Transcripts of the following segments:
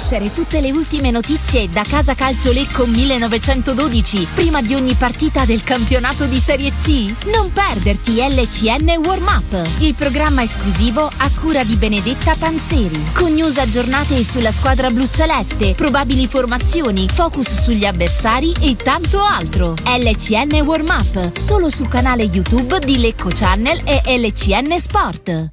conoscere tutte le ultime notizie da Casa Calcio Lecco 1912 prima di ogni partita del campionato di Serie C? Non perderti LCN Warm Up, il programma esclusivo a cura di Benedetta Panzeri, con news aggiornate sulla squadra bluceleste, probabili formazioni, focus sugli avversari e tanto altro. LCN Warm Up, solo sul canale YouTube di Lecco Channel e LCN Sport.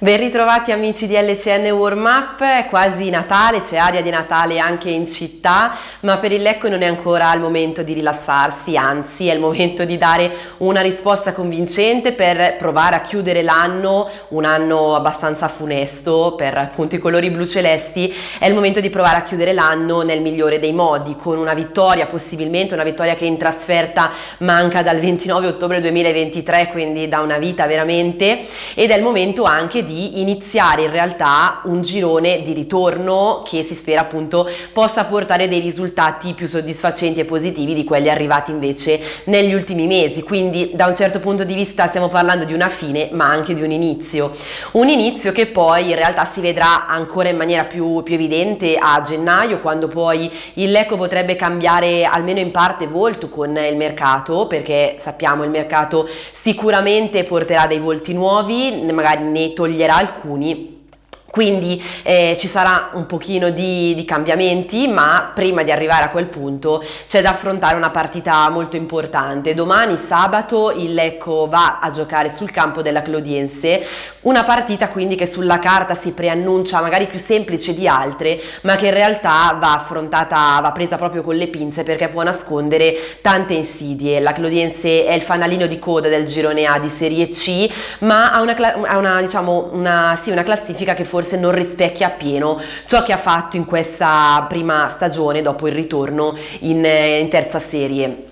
Ben ritrovati amici di LCN Warm Up, è quasi Natale, c'è aria di Natale anche in città, ma per il Lecco non è ancora il momento di rilassarsi, anzi è il momento di dare una risposta convincente per provare a chiudere l'anno, un anno abbastanza funesto per appunto i colori blu celesti. È il momento di provare a chiudere l'anno nel migliore dei modi, con una vittoria, possibilmente una vittoria che in trasferta manca dal 29 ottobre 2023, quindi da una vita veramente, ed è il momento anche di iniziare in realtà un girone di ritorno che si spera appunto possa portare dei risultati più soddisfacenti e positivi di quelli arrivati invece negli ultimi mesi. Quindi da un certo punto di vista stiamo parlando di una fine ma anche di un inizio che poi in realtà si vedrà ancora in maniera più evidente a gennaio, quando poi il Lecco potrebbe cambiare almeno in parte volto con il mercato, perché sappiamo il mercato sicuramente porterà dei volti nuovi, magari ne toglierà alcuni. Quindi ci sarà un pochino di cambiamenti, ma prima di arrivare a quel punto c'è da affrontare una partita molto importante. Domani sabato il Lecco va a giocare sul campo della Clodiense, una partita quindi che sulla carta si preannuncia magari più semplice di altre, ma che in realtà va presa proprio con le pinze, perché può nascondere tante insidie. La Clodiense è il fanalino di coda del girone A di Serie C, ma ha una classifica che forse non rispecchia appieno ciò che ha fatto in questa prima stagione dopo il ritorno in terza serie.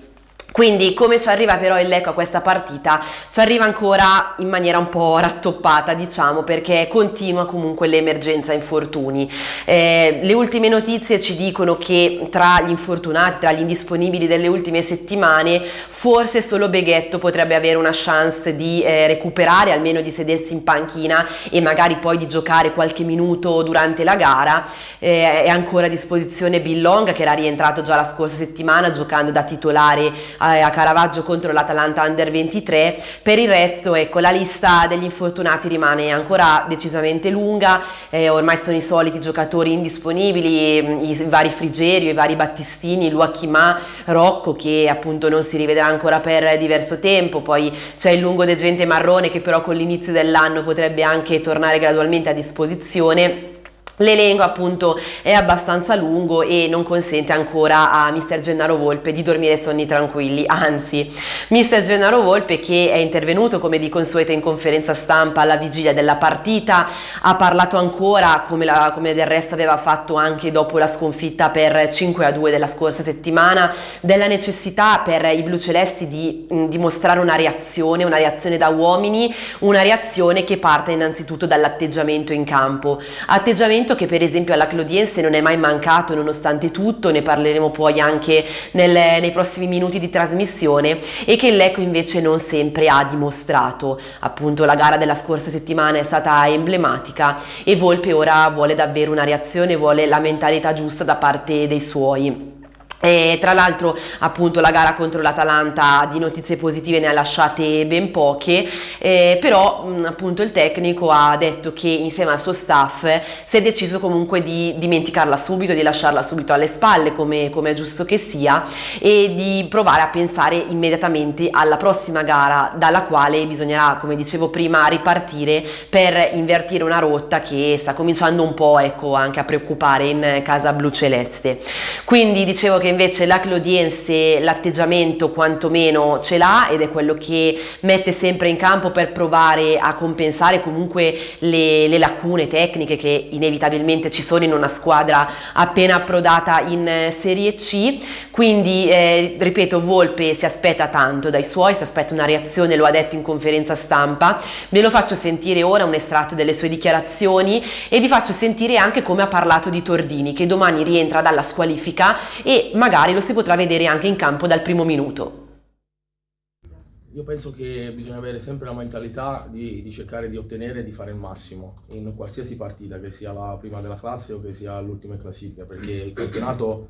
Quindi come ci arriva però il Lecco a questa partita? Ci arriva ancora in maniera un po' rattoppata, diciamo, perché continua comunque l'emergenza infortuni. Le ultime notizie ci dicono che tra gli infortunati, tra gli indisponibili delle ultime settimane, forse solo Beghetto potrebbe avere una chance di recuperare, almeno di sedersi in panchina e magari poi di giocare qualche minuto durante la gara. È ancora a disposizione Billonga, che era rientrato già la scorsa settimana giocando da titolare a Caravaggio contro l'Atalanta Under 23. Per il resto, ecco, la lista degli infortunati rimane ancora decisamente lunga. Ormai sono i soliti giocatori indisponibili, i vari Frigerio, i vari Battistini, Luachimà, Rocco, che appunto non si rivedrà ancora per diverso tempo. Poi c'è il lungo Degente Marrone, che però con l'inizio dell'anno potrebbe anche tornare gradualmente a disposizione. L'elenco appunto è abbastanza lungo e non consente ancora a Mister Gennaro Volpe di dormire sonni tranquilli, anzi Mister Gennaro Volpe, che è intervenuto come di consueto in conferenza stampa alla vigilia della partita, ha parlato ancora, come del resto aveva fatto anche dopo la sconfitta per 5-2 della scorsa settimana, della necessità per i blucelesti di dimostrare una reazione da uomini, una reazione che parte innanzitutto dall'atteggiamento in campo, atteggiamento che per esempio alla Clodiense non è mai mancato nonostante tutto, ne parleremo poi anche nei prossimi minuti di trasmissione, e che il Lecco invece non sempre ha dimostrato. Appunto la gara della scorsa settimana è stata emblematica e Volpe ora vuole davvero una reazione, vuole la mentalità giusta da parte dei suoi. E tra l'altro appunto la gara contro l'Atalanta di notizie positive ne ha lasciate ben poche, però appunto il tecnico ha detto che insieme al suo staff si è deciso comunque di dimenticarla subito, di lasciarla subito alle spalle, come è giusto che sia, e di provare a pensare immediatamente alla prossima gara, dalla quale bisognerà, come dicevo prima, ripartire per invertire una rotta che sta cominciando un po', ecco, anche a preoccupare in casa bluceleste. Quindi dicevo che invece la Clodiense l'atteggiamento quantomeno ce l'ha, ed è quello che mette sempre in campo per provare a compensare comunque le lacune tecniche che inevitabilmente ci sono in una squadra appena approdata in Serie C. Quindi ripeto, Volpe si aspetta tanto dai suoi, si aspetta una reazione, lo ha detto in conferenza stampa. Ve lo faccio sentire ora, un estratto delle sue dichiarazioni, e vi faccio sentire anche come ha parlato di Tordini, che domani rientra dalla squalifica e magari lo si potrà vedere anche in campo dal primo minuto. Io penso che bisogna avere sempre la mentalità di cercare di ottenere e di fare il massimo in qualsiasi partita, che sia la prima della classe o che sia l'ultima in classifica, perché il campionato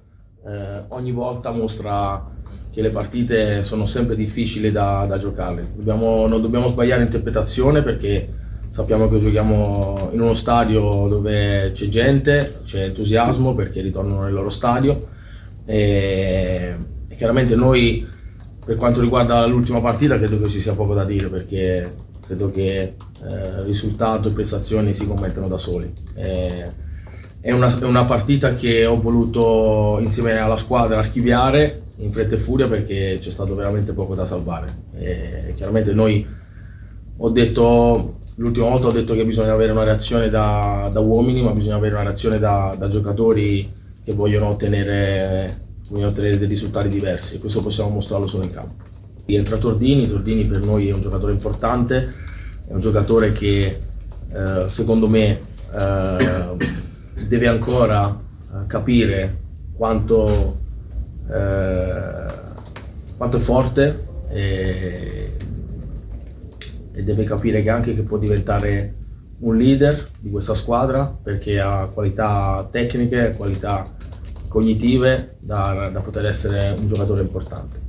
ogni volta mostra che le partite sono sempre difficili da giocare. Non dobbiamo sbagliare interpretazione, perché sappiamo che giochiamo in uno stadio dove c'è gente, c'è entusiasmo perché ritornano nel loro stadio e chiaramente noi, per quanto riguarda l'ultima partita, credo che ci sia poco da dire, perché credo che risultato e prestazioni si commentano da soli. È una partita che ho voluto insieme alla squadra archiviare in fretta e furia, perché c'è stato veramente poco da salvare. Chiaramente l'ultima volta ho detto che bisogna avere una reazione da uomini, ma bisogna avere una reazione da giocatori che vogliono ottenere dei risultati diversi, e questo possiamo mostrarlo solo in campo. Rientra Tordini per noi è un giocatore importante, è un giocatore che secondo me deve ancora capire quanto è forte e deve capire che può diventare un leader di questa squadra, perché ha qualità tecniche, qualità cognitive da poter essere un giocatore importante.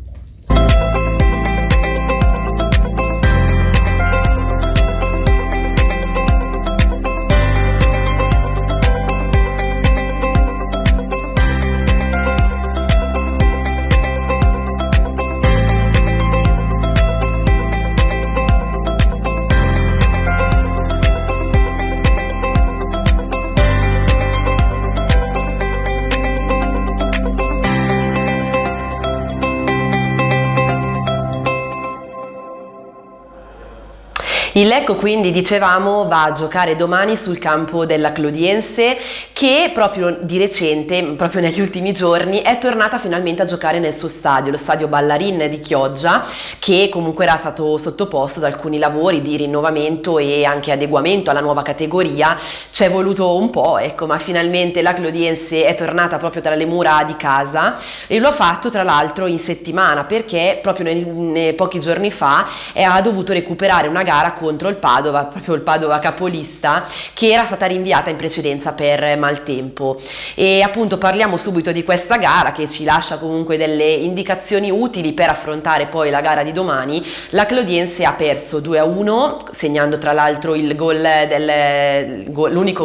Il Lecco, quindi, dicevamo, va a giocare domani sul campo della Clodiense, che proprio di recente, proprio negli ultimi giorni, è tornata finalmente a giocare nel suo stadio, lo stadio Ballarin di Chioggia, che comunque era stato sottoposto ad alcuni lavori di rinnovamento e anche adeguamento alla nuova categoria. Ci è voluto un po', ecco, ma finalmente la Clodiense è tornata proprio tra le mura di casa, e lo ha fatto tra l'altro in settimana, perché proprio pochi giorni fa ha dovuto recuperare una gara contro il Padova, proprio il Padova capolista, che era stata rinviata in precedenza per maltempo. E appunto parliamo subito di questa gara, che ci lascia comunque delle indicazioni utili per affrontare poi la gara di domani. La Clodiense ha perso 2-1, segnando tra l'altro l'unico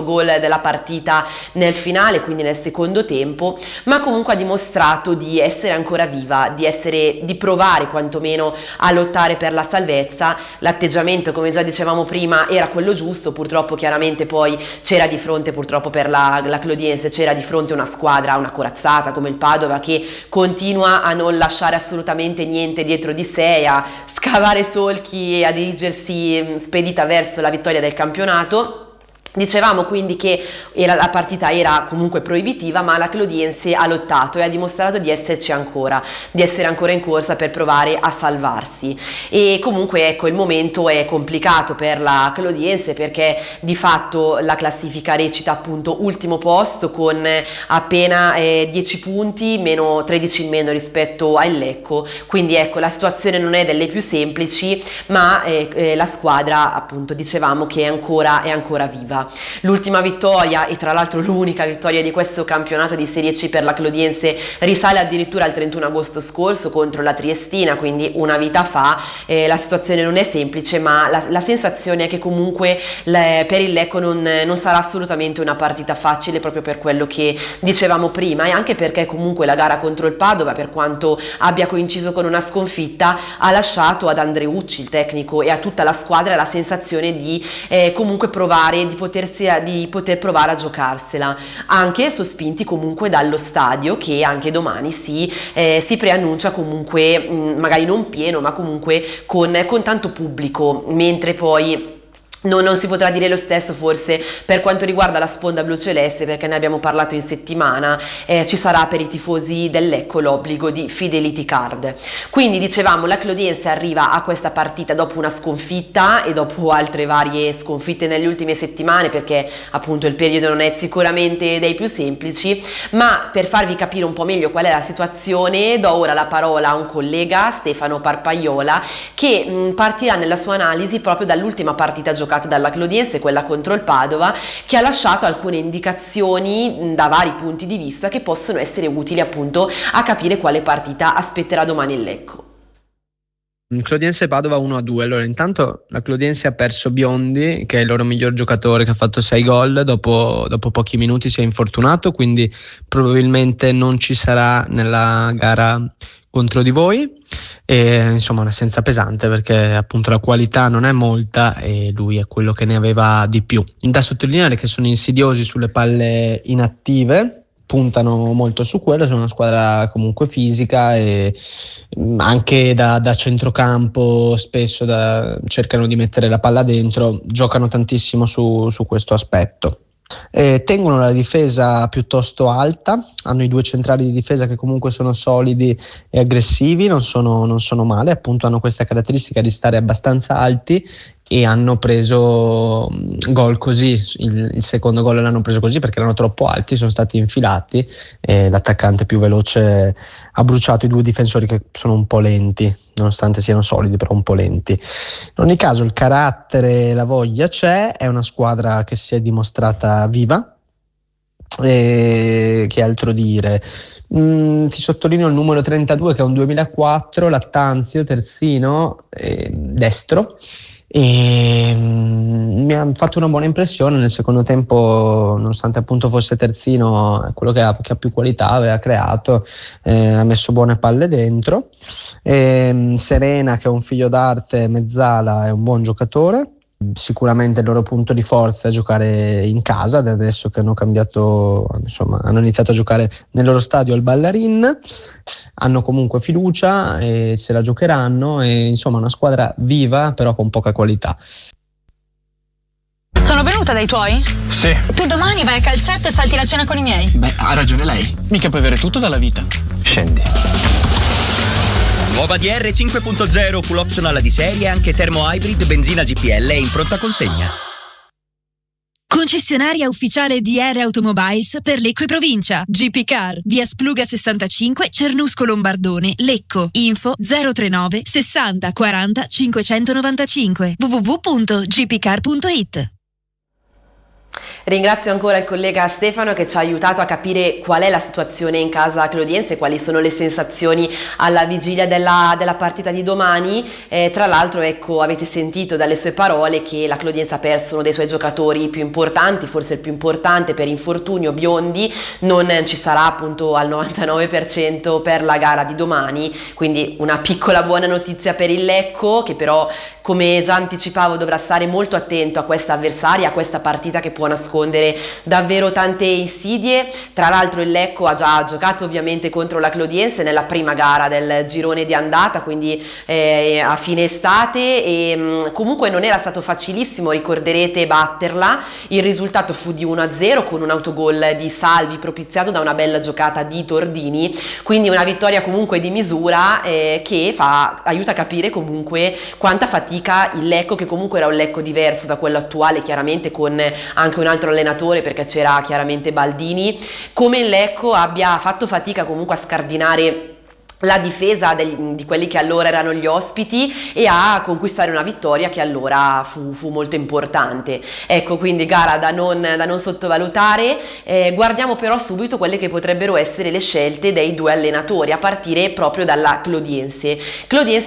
gol della partita nel finale, quindi nel secondo tempo, ma comunque ha dimostrato di essere ancora viva, di provare quantomeno a lottare per la salvezza. L'atteggiamento, come già dicevamo prima, era quello giusto. Purtroppo chiaramente poi c'era di fronte, purtroppo per la Clodiense, c'era di fronte una squadra, una corazzata come il Padova, che continua a non lasciare assolutamente niente dietro di sé, a scavare solchi e a dirigersi spedita verso la vittoria del campionato. Dicevamo quindi che la partita era comunque proibitiva, ma la Clodiense ha lottato e ha dimostrato di esserci ancora, di essere ancora in corsa per provare a salvarsi. E comunque ecco, il momento è complicato per la Clodiense, perché di fatto la classifica recita appunto ultimo posto con appena 10 punti, meno 13 in meno rispetto al Lecco. Quindi ecco, la situazione non è delle più semplici, ma la squadra, appunto, dicevamo che è ancora viva. L'ultima vittoria, e tra l'altro l'unica vittoria di questo campionato di Serie C per la Clodiense, risale addirittura al 31 agosto scorso contro la Triestina, quindi una vita fa. La situazione non è semplice, ma la sensazione è che comunque per il Lecco non sarà assolutamente una partita facile, proprio per quello che dicevamo prima, e anche perché comunque la gara contro il Padova, per quanto abbia coinciso con una sconfitta, ha lasciato ad Andreucci, il tecnico, e a tutta la squadra la sensazione di comunque provare, di poter provare a giocarsela, anche sospinti comunque dallo stadio, che anche domani si preannuncia comunque magari non pieno, ma comunque con tanto pubblico, mentre poi Non si potrà dire lo stesso forse per quanto riguarda la sponda bluoceleste, perché ne abbiamo parlato in settimana, ci sarà per i tifosi del Lecco l'obbligo di Fidelity Card. Quindi dicevamo, la Clodiense arriva a questa partita dopo una sconfitta e dopo altre varie sconfitte nelle ultime settimane, perché appunto il periodo non è sicuramente dei più semplici, ma per farvi capire un po' meglio qual è la situazione do ora la parola a un collega, Stefano Parpaiola, che partirà nella sua analisi proprio dall'ultima partita giocata dalla Clodiense, quella contro il Padova, che ha lasciato alcune indicazioni da vari punti di vista che possono essere utili appunto a capire quale partita aspetterà domani il Lecco. Clodiense Padova 1-2. Allora, intanto la Clodiense ha perso Biondi, che è il loro miglior giocatore, che ha fatto 6 gol, dopo pochi minuti si è infortunato, quindi probabilmente non ci sarà nella gara contro di voi. E, insomma, un'assenza pesante, perché appunto la qualità non è molta e lui è quello che ne aveva di più. Da sottolineare che sono insidiosi sulle palle inattive, puntano molto su quello, sono una squadra comunque fisica e anche da centrocampo spesso cercano di mettere la palla dentro, giocano tantissimo su questo aspetto. Tengono la difesa piuttosto alta, hanno i 2 centrali di difesa che comunque sono solidi e aggressivi, non sono male, appunto hanno questa caratteristica di stare abbastanza alti e hanno preso gol così. Il secondo gol l'hanno preso così perché erano troppo alti, sono stati infilati e l'attaccante più veloce ha bruciato i 2 difensori che sono un po' lenti, nonostante siano solidi, però un po' lenti. In ogni caso il carattere, la voglia c'è, è una squadra che si è dimostrata viva, e che altro dire. Ti sottolineo il numero 32 che è un 2004, Lattanzio, terzino, destro, e mi ha fatto una buona impressione nel secondo tempo, nonostante appunto fosse terzino, è quello che ha più qualità, aveva creato, ha messo buone palle dentro. Serena, che è un figlio d'arte, mezzala, è un buon giocatore. Sicuramente il loro punto di forza è giocare in casa, adesso che hanno cambiato, insomma, hanno iniziato a giocare nel loro stadio al Ballarin, hanno comunque fiducia e se la giocheranno, e insomma una squadra viva però con poca qualità. Sono venuta dai tuoi? Sì. Tu domani vai a calcetto e salti la cena con i miei? Beh, ha ragione lei. Mica puoi avere tutto dalla vita. Scendi. Nuova DR 5.0 full optional di serie, anche termo hybrid, benzina GPL e in pronta consegna. Concessionaria ufficiale DR Automobiles per Lecco e provincia. GP Car, via Spluga 65, Cernusco Lombardone, Lecco. Info 039 60 40 595. www.gpcar.it. Ringrazio ancora il collega Stefano che ci ha aiutato a capire qual è la situazione in casa clodiense, quali sono le sensazioni alla vigilia della partita di domani. Tra l'altro, ecco, avete sentito dalle sue parole che la Clodiense ha perso uno dei suoi giocatori più importanti, forse il più importante per infortunio, Biondi, non ci sarà appunto al 99% per la gara di domani, quindi una piccola buona notizia per il Lecco, che però, come già anticipavo, dovrà stare molto attento a questa avversaria, a questa partita che può nascondere davvero tante insidie. Tra l'altro il Lecco ha già giocato ovviamente contro la Clodiense nella prima gara del girone di andata, quindi a fine estate, e comunque non era stato facilissimo, ricorderete, batterla. Il risultato fu di 1-0 con un autogol di Salvi propiziato da una bella giocata di Tordini, quindi una vittoria comunque di misura, che aiuta a capire comunque quanta fatica il Lecco, che comunque era un Lecco diverso da quello attuale, chiaramente con anche un altro allenatore, perché c'era chiaramente Baldini, come il Lecco abbia fatto fatica comunque a scardinare la difesa di quelli che allora erano gli ospiti e a conquistare una vittoria che allora fu molto importante. Ecco, quindi gara da non sottovalutare. Guardiamo però subito quelle che potrebbero essere le scelte dei due allenatori, a partire proprio dalla Clodiense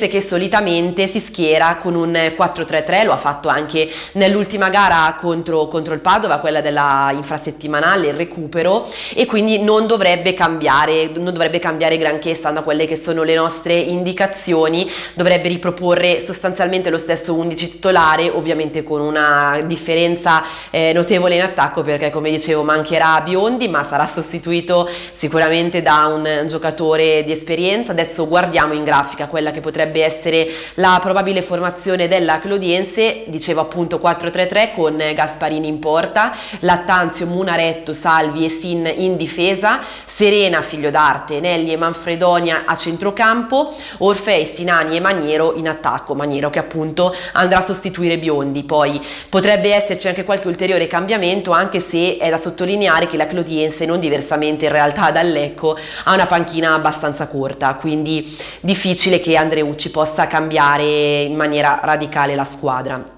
che solitamente si schiera con un 4-3-3, lo ha fatto anche nell'ultima gara contro il Padova, quella della infrasettimanale, il recupero, e quindi non dovrebbe cambiare granché stando a quelle quelle che sono le nostre indicazioni, dovrebbe riproporre sostanzialmente lo stesso 11 titolare, ovviamente con una differenza notevole in attacco, perché come dicevo mancherà Biondi, ma sarà sostituito sicuramente da un giocatore di esperienza. Adesso guardiamo in grafica quella che potrebbe essere la probabile formazione della Clodiense. Dicevo appunto 4-3-3 con Gasparini in porta, Lattanzio, Munaretto, Salvi e Sin in difesa, Serena, Figlio d'Arte, Nelli e Manfredonia a centrocampo, Orfei, Sinani e Maniero in attacco, Maniero che appunto andrà a sostituire Biondi. Poi potrebbe esserci anche qualche ulteriore cambiamento, anche se è da sottolineare che la Clodiense, non diversamente in realtà dal Lecco, ha una panchina abbastanza corta, quindi difficile che Andreucci possa cambiare in maniera radicale la squadra.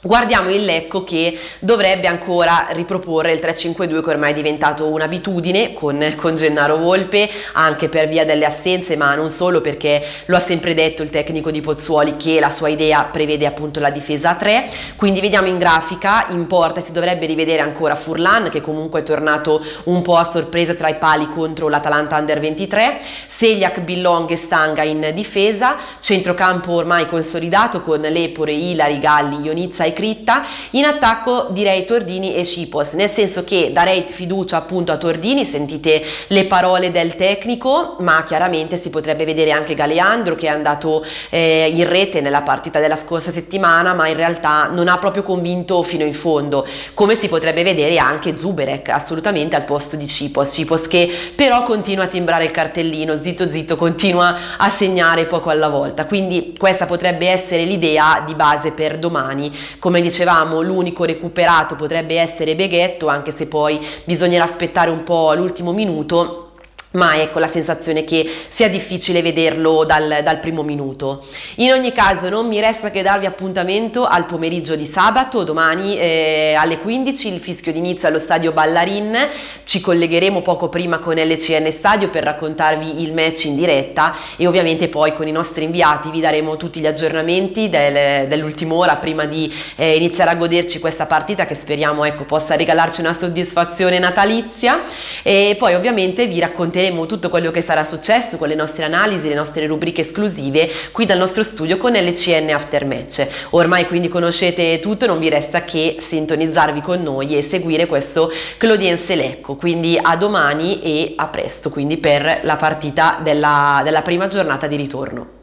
Guardiamo il Lecco, che dovrebbe ancora riproporre il 3-5-2 che ormai è diventato un'abitudine con Gennaro Volpe, anche per via delle assenze, ma non solo, perché lo ha sempre detto il tecnico di Pozzuoli che la sua idea prevede appunto la difesa a 3. Quindi vediamo in grafica, in porta si dovrebbe rivedere ancora Furlan, che comunque è tornato un po' a sorpresa tra i pali contro l'Atalanta Under 23, Seliak, Billong e Stanga in difesa, centrocampo ormai consolidato con Lepore, Ilari, Galli, Ionizza e Critta. In attacco direi Tordini e Cipos, nel senso che darei fiducia appunto a Tordini, sentite le parole del tecnico, ma chiaramente si potrebbe vedere anche Galeandro, che è andato in rete nella partita della scorsa settimana, ma in realtà non ha proprio convinto fino in fondo, come si potrebbe vedere anche Zuberek assolutamente al posto di Cipos che però continua a timbrare il cartellino, zitto zitto, continua a segnare poco alla volta. Quindi questa potrebbe essere l'idea di base per domani. Come dicevamo, l'unico recuperato potrebbe essere Beghetto, anche se poi bisognerà aspettare un po' l'ultimo minuto, ma ecco la sensazione che sia difficile vederlo dal primo minuto. In ogni caso non mi resta che darvi appuntamento al pomeriggio di sabato, domani alle 15 il fischio d'inizio allo stadio Ballarin. Ci collegheremo poco prima con LCN Stadio per raccontarvi il match in diretta, e ovviamente poi con i nostri inviati vi daremo tutti gli aggiornamenti dell'ultima ora prima di iniziare a goderci questa partita, che speriamo possa regalarci una soddisfazione natalizia. E poi ovviamente vi racconteremo tutto quello che sarà successo con le nostre analisi, le nostre rubriche esclusive qui dal nostro studio con LCN Aftermatch. Ormai quindi conoscete tutto, non vi resta che sintonizzarvi con noi e seguire questo Clodiense Lecco. Quindi a domani e a presto quindi per la partita della prima giornata di ritorno.